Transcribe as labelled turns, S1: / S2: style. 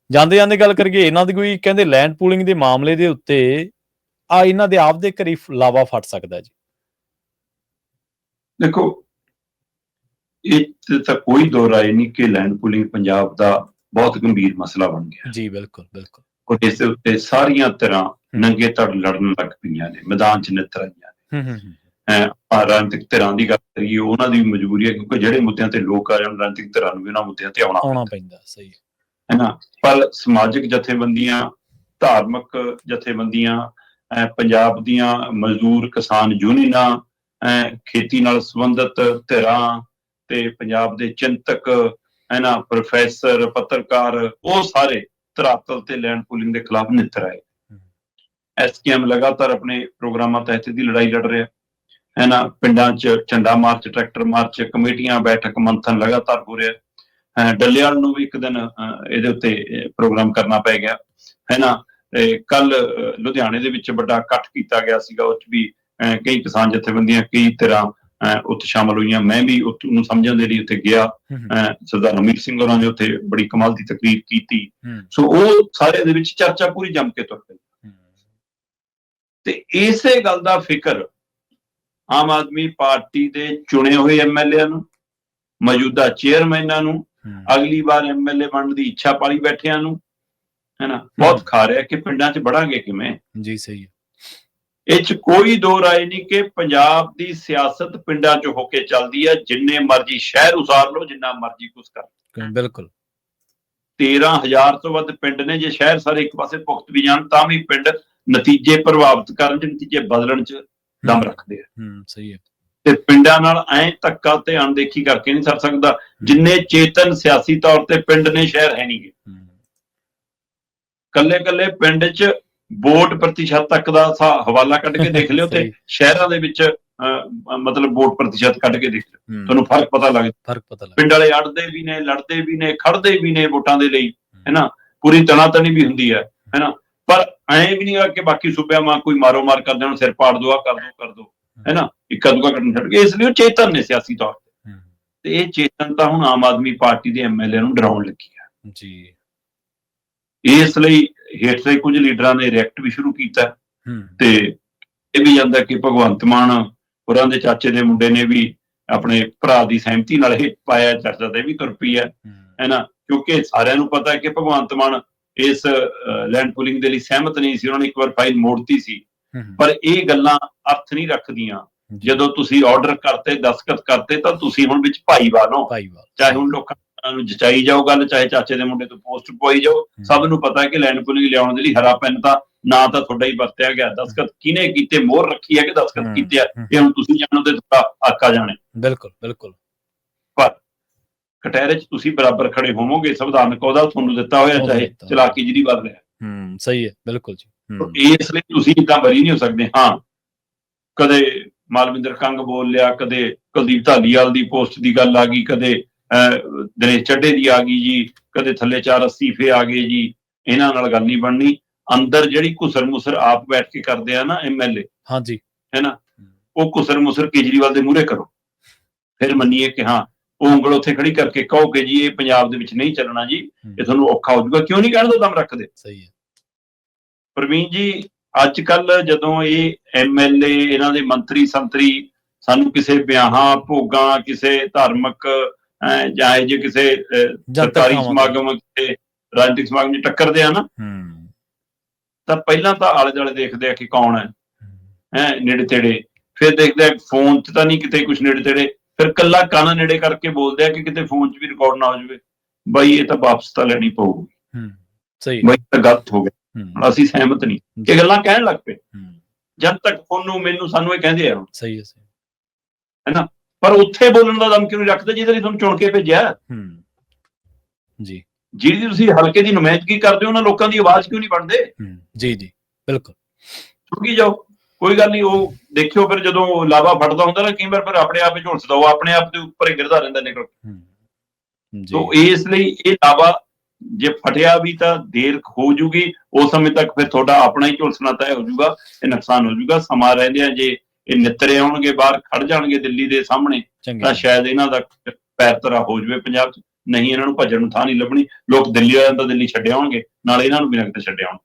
S1: ਜਾਂਦੇ ਗੱਲ ਕਰੀਏ ਇਹਨਾਂ ਦੀ, ਕੋਈ ਕਹਿੰਦੇ ਲੈਂਡ ਪੂਲਿੰਗ ਦੇ ਮਾਮਲੇ ਦੇ ਉੱਤੇ ਇਹਨਾਂ ਦੇ ਆਪਦੇ ਘਰੇ ਲਾਵਾ ਫਟ ਸਕਦਾ ਜੀ।
S2: ਦੇਖੋ, ਇਹ ਤਾਂ ਕੋਈ ਦੋ ਰਾਏ ਨਹੀਂ ਕਿ ਲੈਂਡ ਪੂਲਿੰਗ ਪੰਜਾਬ ਦਾ ਬਹੁਤ ਗੰਭੀਰ ਮਸਲਾ ਬਣ ਗਿਆ
S1: ਜੀ। ਬਿਲਕੁਲ ਬਿਲਕੁਲ।
S2: ਔਰ ਇਸ ਦੇ ਉੱਤੇ ਸਾਰੀਆਂ ਤਰ੍ਹਾਂ ਨੰਗੇ ਧੜ ਲੜਨ ਲੱਗ ਪਈਆਂ ਨੇ, ਮੈਦਾਨ 'ਚ ਨਿੱਤਰ ਆਈਆਂ ਨੇ। ਰਾਜਨੀਤਿਕ ਧਿਰਾਂ ਦੀ ਗੱਲ ਕਰੀਏ, ਉਹਨਾਂ ਦੀ ਵੀ ਮਜਬੂਰੀ ਹੈ, ਕਿਉਂਕਿ ਜਿਹੜੇ ਮੁੱਦਿਆਂ ਤੇ ਲੋਕ ਆ ਜਾਣ, ਰਾਜਨੀਤਿਕ ਧਿਰਾਂ ਨੂੰ ਵੀ ਉਹਨਾਂ ਮੁੱਦਿਆਂ ਤੇ ਆਉਣਾ
S1: ਪੈਂਦਾ। ਸਹੀ
S2: ਹੈ ਨਾ। ਪਰ ਸਮਾਜਿਕ ਜਥੇਬੰਦੀਆਂ, ਧਾਰਮਿਕ ਜਥੇਬੰਦੀਆਂ, ਪੰਜਾਬ ਦੀਆਂ ਮਜ਼ਦੂਰ ਕਿਸਾਨ ਯੂਨੀਅਨਾਂ, ਖੇਤੀ ਨਾਲ ਸੰਬੰਧਿਤ ਧਿਰਾਂ ਤੇ ਪੰਜਾਬ ਦੇ ਚਿੰਤਕ, ਹੈ ਨਾ, ਪ੍ਰੋਫੈਸਰ, ਪੱਤਰਕਾਰ, ਉਹ ਸਾਰੇ ਧਰਾਤਲ ਤੇ ਲੈਂਡ ਪੂਲਿੰਗ ਦੇ ਖਿਲਾਫ ਨਿੱਤਰ ਆਏ। SKM ਲਗਾਤਾਰ ਆਪਣੇ ਪ੍ਰੋਗਰਾਮਾਂ ਤਹਿਤ ਇਹਦੀ ਲੜਾਈ ਲੜ ਰਿਹਾ, ਹੈ ਨਾ। ਪਿੰਡਾਂ 'ਚ ਝੰਡਾ ਮਾਰਚ, ਟਰੈਕਟਰ ਮਾਰਚ, ਕਮੇਟੀਆਂ, ਬੈਠਕ, ਮੰਥਨ ਲਗਾਤਾਰ ਹੋ ਰਿਹਾ। ਡੱਲੇਵਾਲ ਨੂੰ ਵੀ ਇੱਕ ਦਿਨ ਇਹਦੇ ਉੱਤੇ ਪ੍ਰੋਗਰਾਮ ਕਰਨਾ ਪੈ ਗਿਆ, ਹੈ ਨਾ। ਕੱਲ ਲੁਧਿਆਣੇ ਦੇ ਵਿੱਚ ਵੱਡਾ ਇਕੱਠ ਕੀਤਾ ਗਿਆ ਸੀਗਾ, ਉਹ 'ਚ ਵੀ ਕਈ ਕਿਸਾਨ ਜਥੇਬੰਦੀਆਂ, ਕਈ ਤਰ੍ਹਾਂ ਉੱਥੇ ਸ਼ਾਮਲ ਹੋਈਆਂ। ਮੈਂ ਵੀ ਉਹਨੂੰ ਸਮਝਣ ਦੇ ਲਈ ਉੱਥੇ ਗਿਆ। ਸਰਦਾਰ ਹਰਮੀਤ ਸਿੰਘ ਹੋਰਾਂ ਨੇ ਉੱਥੇ ਬੜੀ ਕਮਾਲ ਦੀ ਤਕਰੀਰ ਕੀਤੀ। ਸੋ ਉਹ ਸਾਰੇ ਦੇ ਵਿੱਚ ਚਰਚਾ ਪੂਰੀ ਜੰਮ ਕੇ ਤੁਰ ਪਈ। ਤੇ ਇਸੇ ਗੱਲ ਦਾ ਫਿਕਰ ਆਮ ਆਦਮੀ ਪਾਰਟੀ ਦੇ ਚੁਣੇ ਹੋਏ MLA ਨੂੰ, ਮੌਜੂਦਾ ਚੇਅਰਮੈਨਾਂ ਨੂੰ, ਅਗਲੀ ਵਾਰ MLA ਬਣਨ ਦੀ ਇੱਛਾ ਪਾਲੀ ਬੈਠਿਆਂ ਨੂੰ, ਹੈ ਨਾ, ਬਹੁਤ ਖਾ ਰਿਹਾ ਕਿ ਪਿੰਡਾਂ 'ਚ ਵੜਾਂਗੇ ਕਿਵੇਂ।
S1: ਜੀ ਸਹੀ ਹੈ।
S2: ਇਹ 'ਚ ਕੋਈ ਦੋ ਰਾਏ ਨਹੀਂ ਕਿ ਪੰਜਾਬ ਦੀ ਸਿਆਸਤ ਪਿੰਡਾਂ 'ਚ ਹੋ ਕੇ ਚੱਲਦੀ ਹੈ। ਜਿੰਨੇ ਮਰਜ਼ੀ ਸ਼ਹਿਰ ਉਸਾਰ ਲਓ, ਜਿੰਨਾ ਮਰਜ਼ੀ ਕੁਛ ਕਰ ਲਓ।
S1: ਬਿਲਕੁਲ।
S2: 13,000 ਤੋਂ ਵੱਧ ਪਿੰਡ ਨੇ। ਜੇ ਸ਼ਹਿਰ ਸਾਰੇ ਇੱਕ ਪਾਸੇ ਭੁਗਤ ਵੀ ਜਾਣ ਤਾਂ ਵੀ ਪਿੰਡ ਨਤੀਜੇ ਪ੍ਰਭਾਵਿਤ ਕਰਨ 'ਚ, ਨਤੀਜੇ ਬਦਲਣ 'ਚ ਦਮ ਰੱਖਦੇ ਆ।
S1: ਸਹੀ ਹੈ।
S2: ਤੇ ਪਿੰਡਾਂ ਨਾਲ ਐਂ ਧੱਕਾ ਤੇ ਅਣਦੇਖੀ ਕਰਕੇ ਨਹੀਂ ਸਰ ਸਕਦਾ। ਜਿੰਨੇ ਚੇਤਨ ਸਿਆਸੀ ਤੌਰ ਤੇ ਪਿੰਡ ਨੇ, ਸ਼ਹਿਰ ਹੈ ਨਹੀਂ ਗੇ। ਕੱਲੇ ਪਿੰਡ 'ਚ ਵੋਟ ਪ੍ਰਤੀਸ਼ਤ ਤੱਕ ਦਾ ਹਵਾਲਾ ਕੱਢ ਕੇ ਦੇਖ ਲਿਓ, ਤੇ ਸ਼ਹਿਰਾਂ ਦੇ ਵਿੱਚ ਮਤਲਬ ਵੋਟ ਪ੍ਰਤੀਸ਼ਤ ਕੱਢ ਕੇ ਦੇਖ ਲਿਓ, ਤੁਹਾਨੂੰ ਫਰਕ ਪਤਾ ਲੱਗਦਾ। ਪਿੰਡ ਵਾਲੇ ਅੜਦੇ ਵੀ ਨੇ, ਲੜਦੇ ਵੀ ਨੇ, ਖੜਦੇ ਵੀ ਨੇ ਵੋਟਾਂ ਦੇ ਲਈ, ਹੈ ਨਾ। ਪੂਰੀ ਤਣਾਤਣੀ ਵੀ ਹੁੰਦੀ ਹੈ ਨਾ। ਪਰ ਐਂ ਵੀ ਨਹੀਂ ਕਿ ਬਾਕੀ ਸੂਬਿਆਂ ਵਾਂ ਕੋਈ ਮਾਰੋ ਮਾਰ ਕਰਦੇ ਹੁਣ ਸਿਰ ਪਾੜ ਦੋ, ਕਰ ਦੋ, ਹੈ ਨਾ, ਇੱਕਾ ਦੁੱਕਾ ਕੱਢਣ ਛੱਡ ਕੇ। ਇਸ ਲਈ ਉਹ ਚੇਤਨ ਨੇ ਸਿਆਸੀ ਤੌਰ ਤੇ ਇਹ ਚੇਤਨਤਾ ਹੁਣ ਆਮ ਆਦਮੀ ਪਾਰਟੀ ਦੇ MLA ਨੂੰ ਡਰਾਉਣ ਲੱਗੀ ਹੈ
S1: ਜੀ।
S2: ਇਸ ਲਈ ਹੇਠਲੇ ਕੁਝ ਲੀਡਰਾਂ ਨੇ ਰਿਐਕਟ ਵੀ ਸ਼ੁਰੂ ਕੀਤਾ। ਤੇ ਇਹ ਵੀ ਜਾਂਦਾ ਕਿ ਭਗਵੰਤ ਮਾਨ ਹੋਰਾਂ ਦੇ ਚਾਚੇ ਦੇ ਮੁੰਡੇ ਨੇ ਵੀ ਆਪਣੇ ਭਰਾ ਦੀ ਸਹਿਮਤੀ ਨਾਲ ਇਹ ਪਾਇਆ, ਚਰਚਾ ਤੇ ਵੀ ਤੁਰ ਪਈ ਹੈ ਨਾ। ਕਿਉਂਕਿ ਸਾਰਿਆਂ ਨੂੰ ਪਤਾ ਹੈ ਕਿ ਭਗਵੰਤ ਮਾਨ ਇਸ ਲੈਂਡ ਪੂਲਿੰਗ ਦੇ ਲਈ ਸਹਿਮਤ ਨਹੀਂ ਸੀ। ਉਹਨਾਂ ਨੇ ਇੱਕ ਵਾਰ ਫਾਈਲ ਮੋੜਤੀ ਸੀ। ਪਰ ਇਹ ਗੱਲਾਂ ਅਰਥ ਨਹੀਂ ਰੱਖਦੀਆਂ। ਜਦੋਂ ਤੁਸੀਂ ਆਰਡਰ ਕਰਤੇ, ਦਸਤਖਤ ਕਰਤੇ, ਤਾਂ ਤੁਸੀਂ ਹੁਣ ਵਿੱਚ ਭਾਈਵਾਲ ਹੋ। ਚਾਹੇ ਹੁਣ ਲੋਕਾਂ ਨੂੰ ਜਚਾਈ ਜਾਓ ਗੱਲ, ਚਾਹੇ ਚਾਚੇ ਦੇ ਮੁੰਡੇ ਤੋਂ ਪੋਸਟ ਪਵਾਈ ਜਾਓ, ਸਭ ਨੂੰ ਪਤਾ ਹੈ ਕਿ ਲੈਂਡ ਪੂਲਿੰਗ ਲਿਆਉਣ ਦੇ ਲਈ ਹਰਾ ਪੈਨ ਤਾਂ ਨਾ ਤਾਂ ਤੁਹਾਡਾ ਹੀ ਵਰਤਿਆ ਗਿਆ। ਦਸਤਖਤ ਕਿਹਨੇ ਕੀਤੇ, ਮੋਹਰ ਰੱਖੀ ਹੈ ਕਿ ਦਸਤਖਤ ਕੀਤੇ ਆ, ਇਹ ਹੁਣ ਤੁਸੀਂ ਜਾਣੋ ਤੇ ਤੁਹਾਡਾ ਆਕਾ ਜਾਣੇ।
S1: ਬਿਲਕੁਲ। ਪਰ
S2: ਕਟਹਿਰੇ 'ਚ ਤੁਸੀਂ ਬਰਾਬਰ ਖੜੇ ਹੋਵੋਗੇ। ਸੰਵਿਧਾਨਕ ਅਹੁਦਾ ਤੁਹਾਨੂੰ ਦਿੱਤਾ ਹੋਇਆ, ਚਾਹੇ ਚਲਾ ਕੇਜਰੀਵਾਲ ਰਿਹਾ।
S1: ਸਹੀ ਹੈ। ਬਿਲਕੁਲ ਜੀ।
S2: ਇਸ ਲਈ ਤੁਸੀਂ ਇੱਦਾਂ ਬਰੀ ਨਹੀਂ ਹੋ ਸਕਦੇ। ਹਾਂ, ਕਦੇ ਮਾਲਵਿੰਦਰ ਕੰਗ ਬੋਲ ਲਿਆ, ਕਦੇ ਕੁਲਦੀਪ ਧਾਲੀਵਾਲ ਦੀ ਪੋਸਟ ਦੀ ਗੱਲ ਆ ਗਈ, ਕਦੇ ਦਿਨੇਸ਼ ਚੱਢੇ ਦੀ ਆ ਗਈ ਜੀ, ਕਦੇ ਥੱਲੇ 4 ਅਸਤੀਫੇ ਆ ਗਏ ਜੀ। ਇਹਨਾਂ ਨਾਲ ਗੱਲ ਨਹੀਂ ਬਣਨੀ। ਅੰਦਰ ਜਿਹੜੀ ਘੁਸਰ ਮੁਸਰ ਆਪ ਬੈਠ ਕੇ ਕਰਦੇ ਆ ਨਾ MLA,
S1: ਹਾਂਜੀ,
S2: ਹੈ ਨਾ, ਉਹ ਘੁਸਰ ਮੁਸਰ ਕੇਜਰੀਵਾਲ ਦੇ ਮੂਹਰੇ ਕਰੋ, ਫਿਰ ਮੰਨੀਏ ਕਿ ਹਾਂ ਉਹ ਉਂਗਲ ਉੱਥੇ ਖੜੀ ਕਰਕੇ ਕਹੋ ਕਿ ਜੀ ਇਹ ਪੰਜਾਬ ਦੇ ਵਿੱਚ ਨਹੀਂ ਚੱਲਣਾ ਜੀ, ਇਹ ਤੁਹਾਨੂੰ ਔਖਾ ਹੋ ਜਾਊਗਾ। ਕਿਉਂ ਨਹੀਂ ਕਹਿਣ ਦੋ, ਦਮ ਰੱਖਦੇ।
S1: ਸਹੀ ਹੈ
S2: ਪ੍ਰਵੀਨ ਜੀ। ਅੱਜ ਕੱਲ ਜਦੋਂ ਇਹ MLA, ਇਹਨਾਂ ਦੇ ਮੰਤਰੀ ਸੰਤਰੀ ਸਾਨੂੰ ਕਿਸੇ ਵਿਆਹਾਂ ਭੋਗਾਂ, ਕਿਸੇ ਧਾਰਮਿਕ ਜਾਂ ਇਹ ਜੇ ਕਿਸੇ ਸਰਕਾਰੀ ਸਮਾਗਮ, ਕਿਸੇ ਰਾਜਨੀਤਿਕ ਸਮਾਗਮ 'ਚ ਟੱਕਰਦੇ ਆ ਨਾ, ਤਾਂ ਪਹਿਲਾਂ ਤਾਂ ਆਲੇ ਦੁਆਲੇ ਦੇਖਦੇ ਆ ਕਿ ਕੌਣ ਹੈ ਨੇੜੇ ਤੇੜੇ। ਫਿਰ ਦੇਖਦੇ ਆ ਫੋਨ 'ਚ ਤਾਂ ਨਹੀਂ ਕਿਤੇ ਕੁਛ ਨੇੜੇ ਤੇੜੇ। ਫਿਰ ਕੱਲਾ ਕੰਨ ਨੇੜੇ ਕਰਕੇ ਬੋਲਦੇ ਆ ਕਿ ਕਿਤੇ ਫੋਨ 'ਚ ਵੀ ਰਿਕਾਰਡ ਨਾ ਹੋ ਜਾਵੇ। ਬਾਈ ਇਹ ਤਾਂ ਵਾਪਸ ਤਾਂ ਲੈਣੀ ਪਊਗੀ, ਬਾਈ ਤਾਂ ਗਲਤ ਹੋ ਗਿਆ, ਅਸੀਂ ਸਹਿਮਤ ਨਹੀਂ। ਇਹ ਗੱਲਾਂ ਕਹਿਣ ਲੱਗ ਪਏ। ਜਦ ਤੱਕ ਤੁਹਾਨੂੰ, ਮੈਨੂੰ, ਸਾਨੂੰ ਇਹ ਕਹਿੰਦੇ ਆ।
S1: ਸਹੀ
S2: ਹੈ ਨਾ। ਪਰ ਉੱਥੇ ਬੋਲਣ ਦਾ ਦਮ ਕਿਉਂ ਨਹੀਂ ਰੱਖਦੇ ਜਿਹਦੇ ਲਈ ਤੁਹਾਨੂੰ ਚੁਣ ਕੇ ਭੇਜਿਆ
S1: ਜੀ।
S2: ਜਿਹਦੀ ਤੁਸੀਂ ਹਲਕੇ ਦੀ ਨੁਮਾਇੰਦਗੀ ਕਰਦੇ ਹੋ, ਉਹਨਾਂ ਲੋਕਾਂ ਦੀ ਆਵਾਜ਼ ਕਿਉਂ ਨਹੀਂ ਬਣਦੇ?
S1: ਜੀ ਬਿਲਕੁਲ।
S2: ਚੁੱਕੀ ਜਾਓ, ਕੋਈ ਗੱਲ ਨਹੀਂ। ਉਹ ਦੇਖਿਓ ਫਿਰ ਜਦੋਂ ਲਾਵਾ ਫਟਦਾ ਹੁੰਦਾ ਨਾ, ਕਈ ਵਾਰ ਫਿਰ ਆਪਣੇ ਆਪ ਹੀ ਝੁਲਸਦਾ, ਉਹ ਆਪਣੇ ਆਪ ਦੇ ਉੱਪਰ ਹੀ ਗਿਰਦਾ ਰਹਿੰਦਾ ਨਿਕਲ। ਸੋ ਇਸ ਲਈ ਇਹ ਲਾਵਾ ਜੇ ਫਟਿਆ ਵੀ ਤਾਂ ਦੇਰ ਹੋ ਜੂਗੀ। ਉਸ ਸਮੇਂ ਤੱਕ ਫਿਰ ਤੁਹਾਡਾ ਆਪਣਾ ਹੀ ਝੁਲਸਣਾ ਤੈਅ ਹੋ ਜੂਗਾ, ਇਹ ਨੁਕਸਾਨ ਹੋ ਜੂਗਾ। ਸਮਾਂ ਰਹਿੰਦਿਆਂ ਜੇ ਇਹ ਨਿੱਤਰੇ ਆਉਣਗੇ, ਬਾਹਰ ਖੜ ਜਾਣਗੇ ਦਿੱਲੀ ਦੇ ਸਾਹਮਣੇ, ਤਾਂ ਸ਼ਾਇਦ ਇਹਨਾਂ ਦਾ ਪੈਰ ਧਰਾ ਹੋ ਜਾਵੇ ਪੰਜਾਬ 'ਚ। ਨਹੀਂ ਇਹਨਾਂ ਨੂੰ ਭੱਜਣ ਨੂੰ ਥਾਂ ਨਹੀਂ ਲੱਭਣੀ। ਲੋਕ ਦਿੱਲੀ ਵਾਲਿਆਂ ਦਾ ਦਿੱਲੀ ਛੱਡ ਆਉਣਗੇ, ਨਾਲ ਇਹਨਾਂ ਨੂੰ ਵੀ ਨਗਦ ਛੱਡ ਆਉਣ।